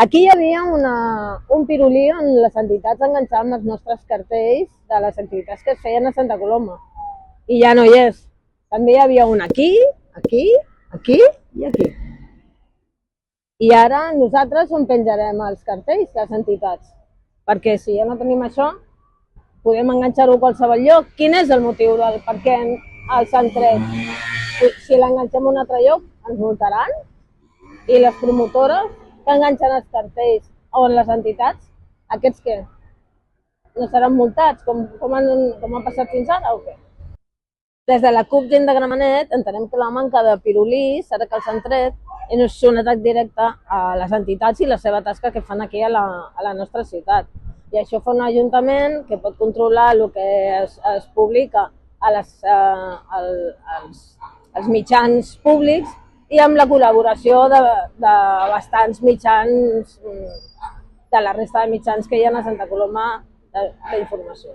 Aquí hi havia un pirulí on les entitats enganxaven els nostres cartells de les activitats que es feien a Santa Coloma. I ja no hi és. També hi havia un aquí, aquí, aquí i aquí. I ara nosaltres on penjarem els cartells, les entitats. Perquè si ja no tenim això, podem enganxar-ho a qualsevol lloc. Quin és el motiu del per què els han tret? Si l'enganxem a un altre lloc, ens multaran? I les promotores que enganxen els cartells o les entitats, aquests què? No seran multats com ha passat fins ara o què? Des de la CUP Gent de Gramenet entenem que la manca de pirulís, ara que els han tret, és un atac directe a les entitats i la seva tasca que fan aquí a la nostra ciutat. I això fa un ajuntament que pot controlar el que es publica als mitjans públics i amb la col·laboració de bastants mitjans, de la resta de mitjans que hi ha a Santa Coloma d'informació.